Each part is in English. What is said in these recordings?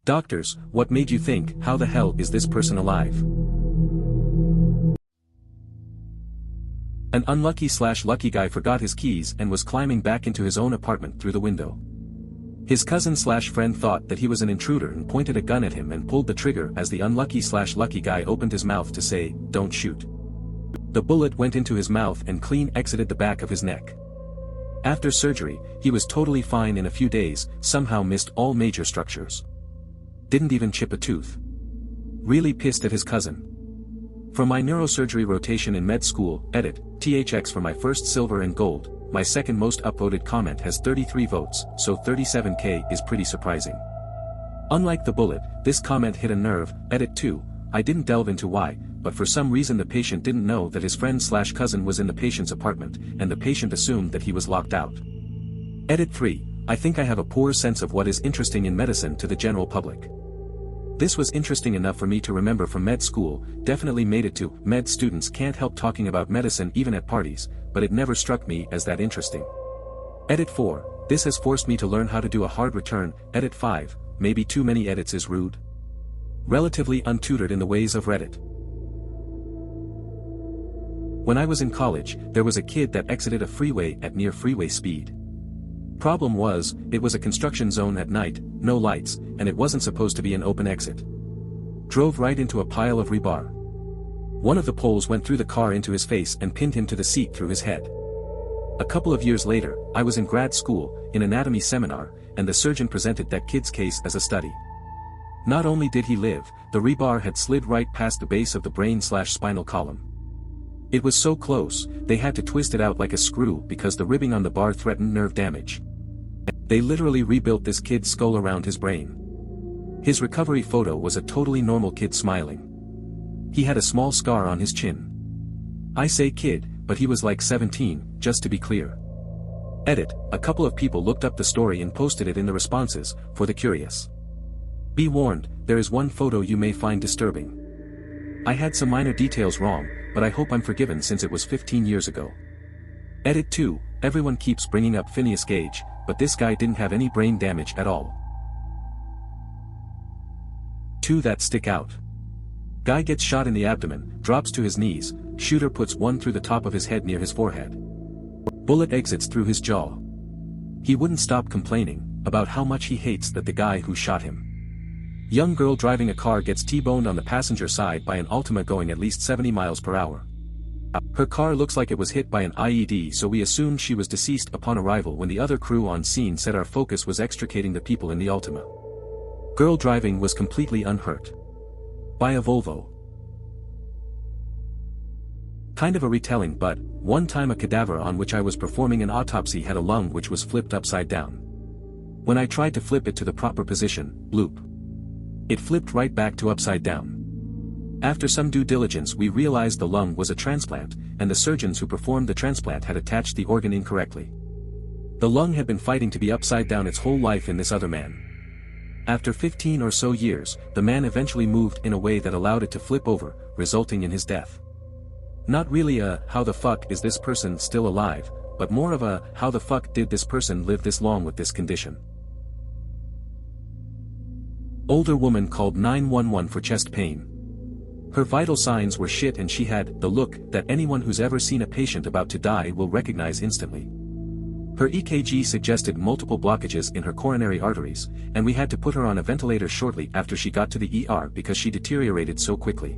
Doctors, what made you think, how the hell is this person alive? An unlucky/lucky guy forgot his keys and was climbing back into his own apartment through the window. His cousin/friend thought that he was an intruder and pointed a gun at him and pulled the trigger as the unlucky/lucky guy opened his mouth to say, "Don't shoot." The bullet went into his mouth and clean exited the back of his neck. After surgery, he was totally fine in a few days, somehow missed all major structures. Didn't even chip a tooth. Really pissed at his cousin. For my neurosurgery rotation in med school, edit, THX for my first silver and gold, my second most upvoted comment has 33 votes, so 37k is pretty surprising. Unlike the bullet, this comment hit a nerve, edit 2, I didn't delve into why, but for some reason the patient didn't know that his friend/cousin was in the patient's apartment, and the patient assumed that he was locked out. Edit 3, I think I have a poor sense of what is interesting in medicine to the general public. This was interesting enough for me to remember from med school, definitely made it to, med students can't help talking about medicine even at parties, but it never struck me as that interesting. Edit 4, this has forced me to learn how to do a hard return, edit 5, maybe too many edits is rude. Relatively untutored in the ways of Reddit. When I was in college, there was a kid that exited a freeway at near freeway speed. Problem was, it was a construction zone at night, no lights, and it wasn't supposed to be an open exit. Drove right into a pile of rebar. One of the poles went through the car into his face and pinned him to the seat through his head. A couple of years later, I was in grad school, in anatomy seminar, and the surgeon presented that kid's case as a study. Not only did he live, the rebar had slid right past the base of the brain/spinal column. It was so close, they had to twist it out like a screw because the ribbing on the bar threatened nerve damage. They literally rebuilt this kid's skull around his brain. His recovery photo was a totally normal kid smiling. He had a small scar on his chin. I say kid, but he was like 17, just to be clear. Edit, a couple of people looked up the story and posted it in the responses, for the curious. Be warned, there is one photo you may find disturbing. I had some minor details wrong, but I hope I'm forgiven since it was 15 years ago. Edit 2, everyone keeps bringing up Phineas Gage, but this guy didn't have any brain damage at all. 2 that stick out. Guy gets shot in the abdomen, drops to his knees, shooter puts one through the top of his head near his forehead. Bullet exits through his jaw. He wouldn't stop complaining about how much he hates that the guy who shot him. Young girl driving a car gets T-boned on the passenger side by an Altima going at least 70 miles per hour. Her car looks like it was hit by an IED, so we assumed she was deceased upon arrival when the other crew on scene said our focus was extricating the people in the Altima. Girl driving was completely unhurt. By a Volvo. Kind of a retelling, but one time a cadaver on which I was performing an autopsy had a lung which was flipped upside down. When I tried to flip it to the proper position, bloop. It flipped right back to upside down. After some due diligence we realized the lung was a transplant, and the surgeons who performed the transplant had attached the organ incorrectly. The lung had been fighting to be upside down its whole life in this other man. After 15 or so years, the man eventually moved in a way that allowed it to flip over, resulting in his death. Not really a, how the fuck is this person still alive, but more of a, how the fuck did this person live this long with this condition. Older woman called 911 for chest pain. Her vital signs were shit and she had the look that anyone who's ever seen a patient about to die will recognize instantly. Her EKG suggested multiple blockages in her coronary arteries, and we had to put her on a ventilator shortly after she got to the ER because she deteriorated so quickly.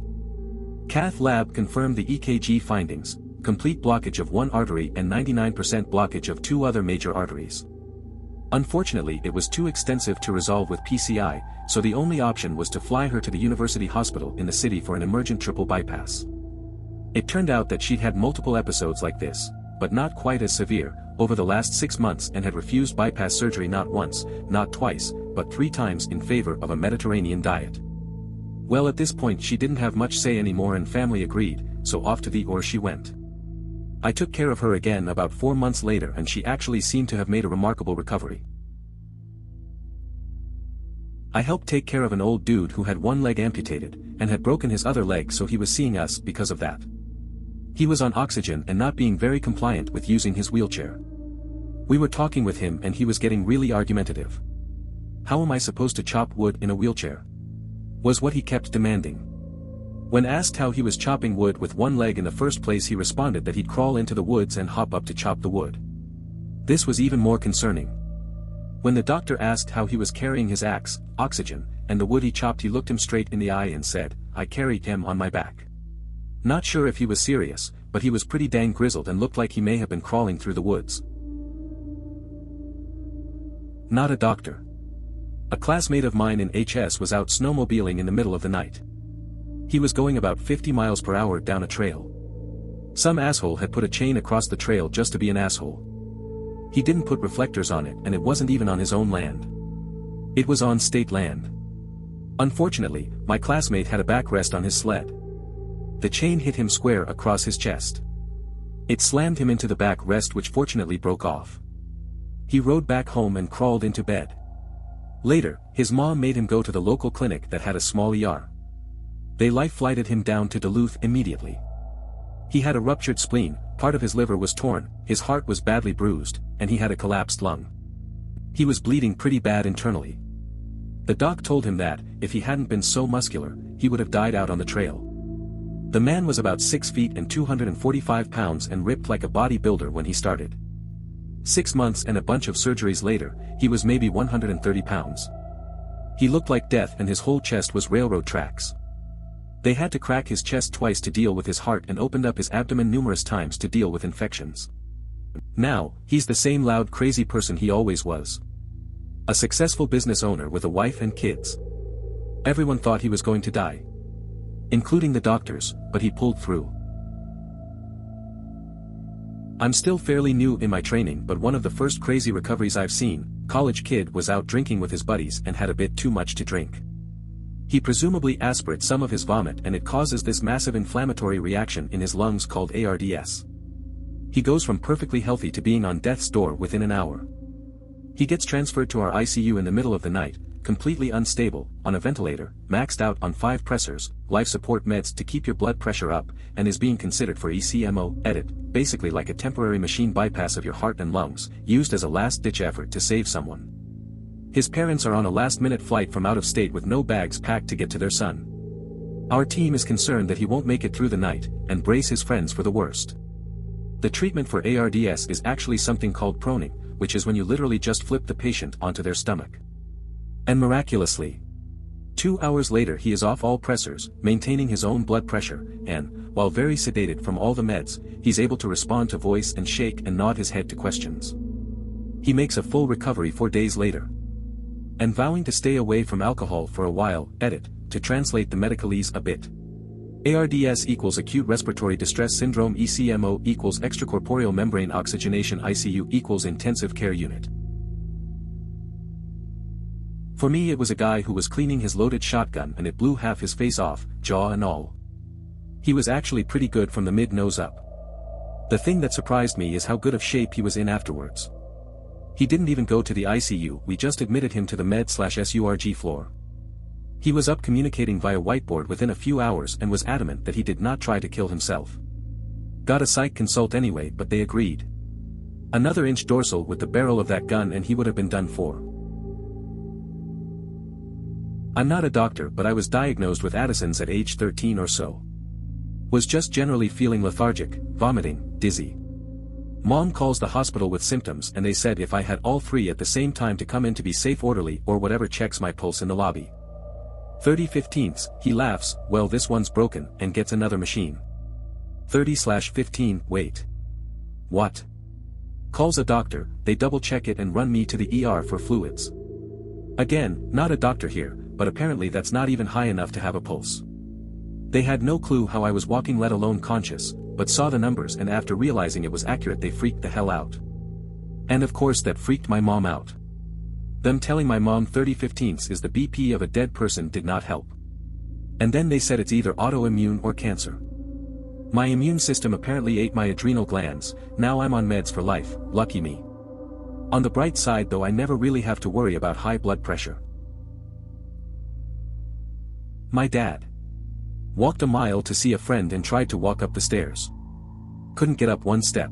Cath lab confirmed the EKG findings, complete blockage of one artery and 99% blockage of 2 other major arteries. Unfortunately, it was too extensive to resolve with PCI, so the only option was to fly her to the university hospital in the city for an emergent triple bypass. It turned out that she'd had multiple episodes like this, but not quite as severe, over the last 6 months and had refused bypass surgery not once, not twice, but 3 times in favor of a Mediterranean diet. Well, at this point she didn't have much say anymore and family agreed, so off to the OR she went. I took care of her again about 4 months later and she actually seemed to have made a remarkable recovery. I helped take care of an old dude who had one leg amputated, and had broken his other leg, so he was seeing us because of that. He was on oxygen and not being very compliant with using his wheelchair. We were talking with him and he was getting really argumentative. How am I supposed to chop wood in a wheelchair? Was what he kept demanding. When asked how he was chopping wood with one leg in the first place, he responded that he'd crawl into the woods and hop up to chop the wood. This was even more concerning. When the doctor asked how he was carrying his axe, oxygen, and the wood he chopped, he looked him straight in the eye and said, "I carried him on my back." Not sure if he was serious, but he was pretty dang grizzled and looked like he may have been crawling through the woods. Not a doctor. A classmate of mine in HS was out snowmobiling in the middle of the night. He was going about 50 miles per hour down a trail. Some asshole had put a chain across the trail just to be an asshole. He didn't put reflectors on it, and it wasn't even on his own land. It was on state land. Unfortunately, my classmate had a backrest on his sled. The chain hit him square across his chest. It slammed him into the backrest, which fortunately broke off. He rode back home and crawled into bed. Later, his mom made him go to the local clinic that had a small ER. They life-flighted him down to Duluth immediately. He had a ruptured spleen, part of his liver was torn, his heart was badly bruised, and he had a collapsed lung. He was bleeding pretty bad internally. The doc told him that, if he hadn't been so muscular, he would have died out on the trail. The man was about 6 feet and 245 pounds and ripped like a bodybuilder when he started. 6 months and a bunch of surgeries later, he was maybe 130 pounds. He looked like death and his whole chest was railroad tracks. They had to crack his chest twice to deal with his heart and opened up his abdomen numerous times to deal with infections. Now, he's the same loud crazy person he always was. A successful business owner with a wife and kids. Everyone thought he was going to die, including the doctors, but he pulled through. I'm still fairly new in my training, but one of the first crazy recoveries I've seen, college kid was out drinking with his buddies and had a bit too much to drink. He presumably aspirates some of his vomit and it causes this massive inflammatory reaction in his lungs called ARDS. He goes from perfectly healthy to being on death's door within an hour. He gets transferred to our ICU in the middle of the night, completely unstable, on a ventilator, maxed out on 5 pressors, life support meds to keep your blood pressure up, and is being considered for ECMO, basically like a temporary machine bypass of your heart and lungs, used as a last-ditch effort to save someone. His parents are on a last-minute flight from out of state with no bags packed to get to their son. Our team is concerned that he won't make it through the night, and brace his friends for the worst. The treatment for ARDS is actually something called proning, which is when you literally just flip the patient onto their stomach. And miraculously, 2 hours later he is off all pressors, maintaining his own blood pressure, and, while very sedated from all the meds, he's able to respond to voice and shake and nod his head to questions. He makes a full recovery 4 days later. And vowing to stay away from alcohol for a while, to translate the medicalese a bit. ARDS equals acute respiratory distress syndrome, ECMO equals extracorporeal membrane oxygenation, ICU equals intensive care unit. For me it was a guy who was cleaning his loaded shotgun and it blew half his face off, jaw and all. He was actually pretty good from the mid-nose up. The thing that surprised me is how good of shape he was in afterwards. He didn't even go to the ICU, we just admitted him to the med/SURG floor. He was up communicating via whiteboard within a few hours and was adamant that he did not try to kill himself. Got a psych consult anyway, but they agreed. Another inch dorsal with the barrel of that gun and he would have been done for. I'm not a doctor, but I was diagnosed with Addison's at age 13 or so. Was just generally feeling lethargic, vomiting, dizzy. Mom calls the hospital with symptoms and they said if I had all 3 at the same time to come in to be safe, orderly or whatever, checks my pulse in the lobby. 30/15, he laughs, well this one's broken, and gets another machine. 30/15, wait. What? Calls a doctor, they double check it and run me to the ER for fluids. Again, not a doctor here, but apparently that's not even high enough to have a pulse. They had no clue how I was walking, let alone conscious, but saw the numbers and after realizing it was accurate they freaked the hell out. And of course that freaked my mom out. Them telling my mom 30/15 is the BP of a dead person did not help. And then they said it's either autoimmune or cancer. My immune system apparently ate my adrenal glands, now I'm on meds for life, lucky me. On the bright side though, I never really have to worry about high blood pressure. My dad walked a mile to see a friend and tried to walk up the stairs. Couldn't get up 1 step.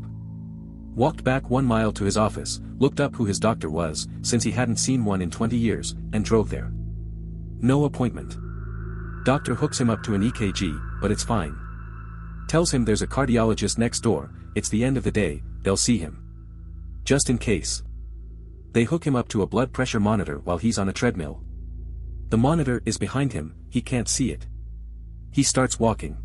Walked back 1 mile to his office, looked up who his doctor was, since he hadn't seen one in 20 years, and drove there. No appointment. Doctor hooks him up to an EKG, but it's fine. Tells him there's a cardiologist next door, it's the end of the day, they'll see him. Just in case. They hook him up to a blood pressure monitor while he's on a treadmill. The monitor is behind him, he can't see it. He starts walking.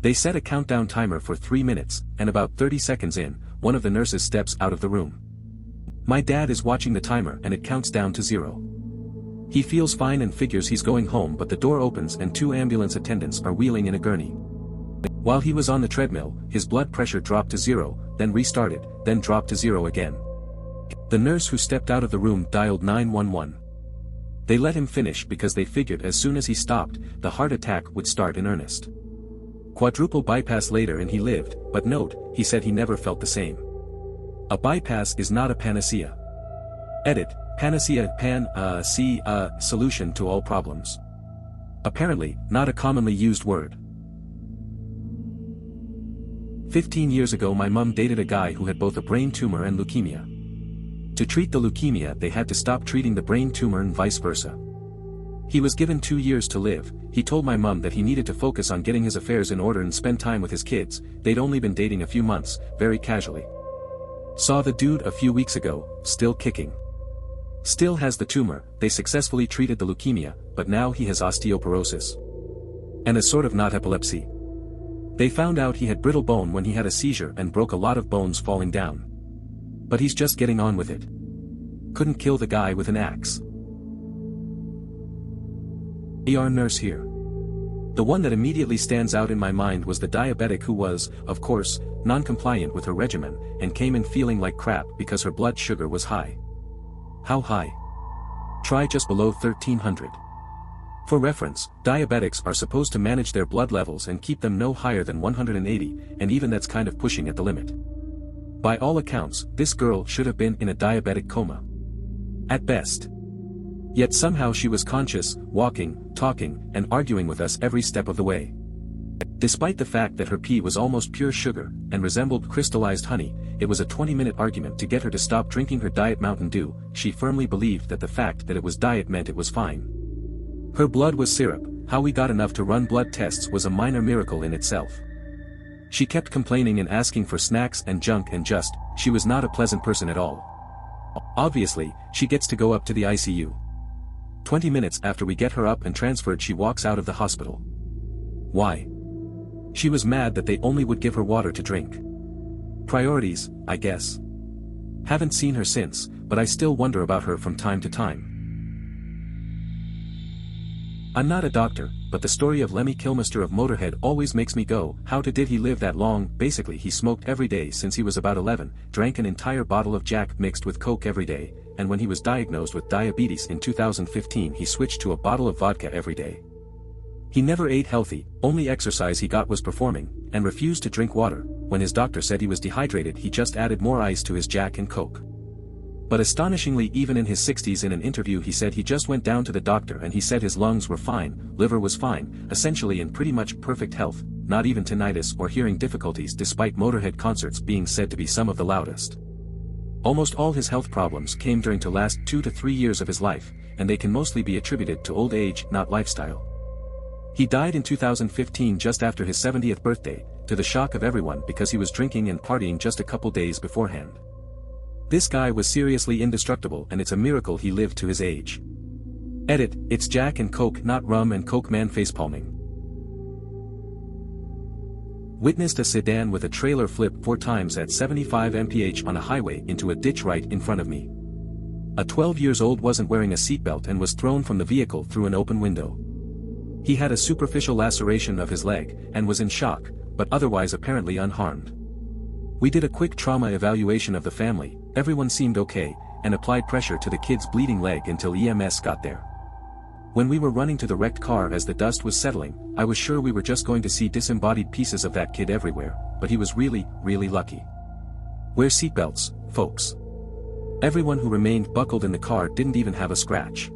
They set a countdown timer for 3 minutes, and about 30 seconds in, one of the nurses steps out of the room. My dad is watching the timer and it counts down to 0. He feels fine and figures he's going home, but the door opens and 2 ambulance attendants are wheeling in a gurney. While he was on the treadmill, his blood pressure dropped to 0, then restarted, then dropped to 0 again. The nurse who stepped out of the room dialed 911. They let him finish because they figured as soon as he stopped, the heart attack would start in earnest. Quadruple bypass later and he lived, but note, he said he never felt the same. A bypass is not a panacea. Edit, panacea, solution to all problems. Apparently, not a commonly used word. 15 years ago my mum dated a guy who had both a brain tumor and leukemia. To treat the leukemia they had to stop treating the brain tumor and vice versa. He was given 2 years to live. He told my mum that he needed to focus on getting his affairs in order and spend time with his kids. They'd only been dating a few months, very casually. Saw the dude a few weeks ago, still kicking. Still has the tumor. They successfully treated the leukemia, but now he has osteoporosis. And a sort of not epilepsy. They found out he had brittle bone when he had a seizure and broke a lot of bones falling down. But he's just getting on with it. Couldn't kill the guy with an axe. ER nurse here. The one that immediately stands out in my mind was the diabetic who was, of course, non-compliant with her regimen, and came in feeling like crap because her blood sugar was high. How high? Try just below 1300. For reference, diabetics are supposed to manage their blood levels and keep them no higher than 180, and even that's kind of pushing at the limit. By all accounts, this girl should have been in a diabetic coma. At best. Yet somehow she was conscious, walking, talking, and arguing with us every step of the way. Despite the fact that her pee was almost pure sugar, and resembled crystallized honey, it was a 20-minute argument to get her to stop drinking her Diet Mountain Dew. She firmly believed that the fact that it was diet meant it was fine. Her blood was syrup. How we got enough to run blood tests was a minor miracle in itself. She kept complaining and asking for snacks and junk and she was not a pleasant person at all. Obviously, she gets to go up to the ICU. 20 minutes after we get her up and transferred she walks out of the hospital. Why? She was mad that they only would give her water to drink. Priorities, I guess. Haven't seen her since, but I still wonder about her from time to time. I'm not a doctor, but the story of Lemmy Kilmister of Motorhead always makes me go, how did he live that long? Basically he smoked every day since he was about 11, drank an entire bottle of Jack mixed with Coke every day, and when he was diagnosed with diabetes in 2015 he switched to a bottle of vodka every day. He never ate healthy, only exercise he got was performing, and refused to drink water. When his doctor said he was dehydrated he just added more ice to his Jack and Coke. But astonishingly even in his 60s in an interview he said he just went down to the doctor and he said his lungs were fine, liver was fine, essentially in pretty much perfect health, not even tinnitus or hearing difficulties despite Motorhead concerts being said to be some of the loudest. Almost all his health problems came during the last 2 to 3 years of his life, and they can mostly be attributed to old age, not lifestyle. He died in 2015 just after his 70th birthday, to the shock of everyone because he was drinking and partying just a couple days beforehand. This guy was seriously indestructible and it's a miracle he lived to his age. Edit, it's Jack and Coke not rum and Coke man facepalming. Witnessed a sedan with a trailer flip 4 times at 75 mph on a highway into a ditch right in front of me. A 12-year-old wasn't wearing a seatbelt and was thrown from the vehicle through an open window. He had a superficial laceration of his leg and was in shock, but otherwise apparently unharmed. We did a quick trauma evaluation of the family, everyone seemed okay, and applied pressure to the kid's bleeding leg until EMS got there. When we were running to the wrecked car as the dust was settling, I was sure we were just going to see disembodied pieces of that kid everywhere, but he was really, really lucky. Wear seatbelts, folks. Everyone who remained buckled in the car didn't even have a scratch.